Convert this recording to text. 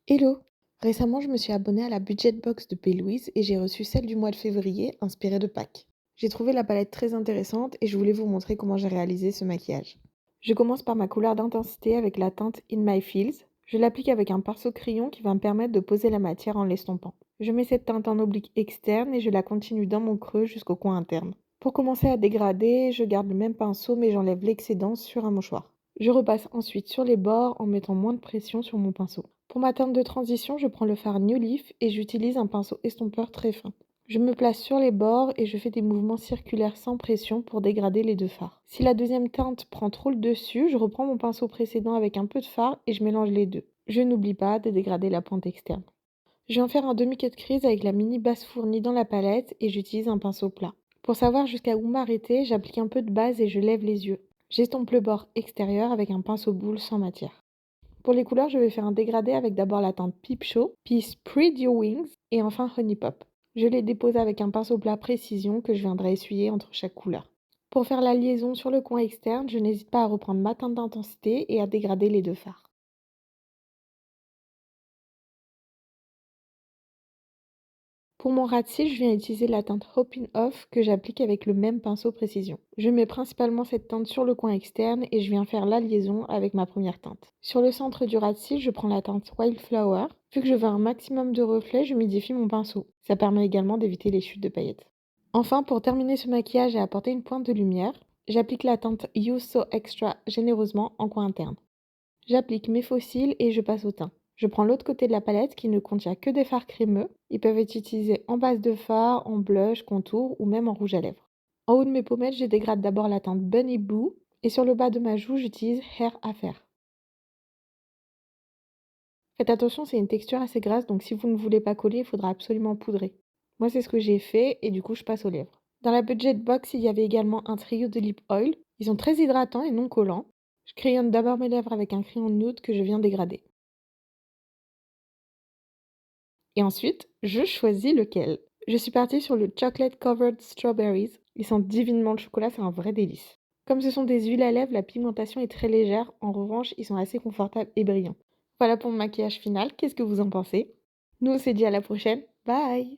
Hello! Récemment, je me suis abonnée à la Budget Box de P. et j'ai reçu celle du mois de février, inspirée de Pâques. J'ai trouvé la palette très intéressante et je voulais vous montrer comment j'ai réalisé ce maquillage. Je commence par ma couleur d'intensité avec la teinte In My Feels. Je l'applique avec un pinceau crayon qui va me permettre de poser la matière en l'estompant. Je mets cette teinte en oblique externe et je la continue dans mon creux jusqu'au coin interne. Pour commencer à dégrader, je garde le même pinceau mais j'enlève l'excédent sur un mouchoir. Je repasse ensuite sur les bords en mettant moins de pression sur mon pinceau. Pour ma teinte de transition, je prends le fard New Leaf et j'utilise un pinceau estompeur très fin. Je me place sur les bords et je fais des mouvements circulaires sans pression pour dégrader les deux fards. Si la deuxième teinte prend trop le dessus, je reprends mon pinceau précédent avec un peu de fard et je mélange les deux. Je n'oublie pas de dégrader la pointe externe. Je viens faire un demi-quai de crise avec la mini base fournie dans la palette et j'utilise un pinceau plat. Pour savoir jusqu'à où m'arrêter, j'applique un peu de base et je lève les yeux. J'estompe le bord extérieur avec un pinceau boule sans matière. Pour les couleurs, je vais faire un dégradé avec d'abord la teinte Peep Show, puis Spread Your Wings et enfin Honey Pop. Je les dépose avec un pinceau plat précision que je viendrai essuyer entre chaque couleur. Pour faire la liaison sur le coin externe, je n'hésite pas à reprendre ma teinte d'intensité et à dégrader les deux fards. Pour mon ras de cils, je viens utiliser la teinte Hoppin' Off que j'applique avec le même pinceau précision. Je mets principalement cette teinte sur le coin externe et je viens faire la liaison avec ma première teinte. Sur le centre du ras de cils, je prends la teinte Wildflower. Vu que je veux un maximum de reflets, je humidifie mon pinceau. Ça permet également d'éviter les chutes de paillettes. Enfin, pour terminer ce maquillage et apporter une pointe de lumière, j'applique la teinte You So Extra généreusement en coin interne. J'applique mes faux cils et je passe au teint. Je prends l'autre côté de la palette qui ne contient que des fards crémeux. Ils peuvent être utilisés en base de fard, en blush, contour ou même en rouge à lèvres. En haut de mes pommettes, je dégrade d'abord la teinte Bunny Boo et sur le bas de ma joue, j'utilise Hair Affair. Faites attention, c'est une texture assez grasse, donc si vous ne voulez pas coller, il faudra absolument poudrer. Moi, c'est ce que j'ai fait et du coup, je passe aux lèvres. Dans la budget box, il y avait également un trio de lip oil. Ils sont très hydratants et non collants. Je crayonne d'abord mes lèvres avec un crayon nude que je viens dégrader. Et ensuite, je choisis lequel. Je suis partie sur le Chocolate Covered Strawberries. Ils sentent divinement le chocolat, c'est un vrai délice. Comme ce sont des huiles à lèvres, la pigmentation est très légère. En revanche, ils sont assez confortables et brillants. Voilà pour mon maquillage final. Qu'est-ce que vous en pensez? Nous, on se dit à la prochaine. Bye!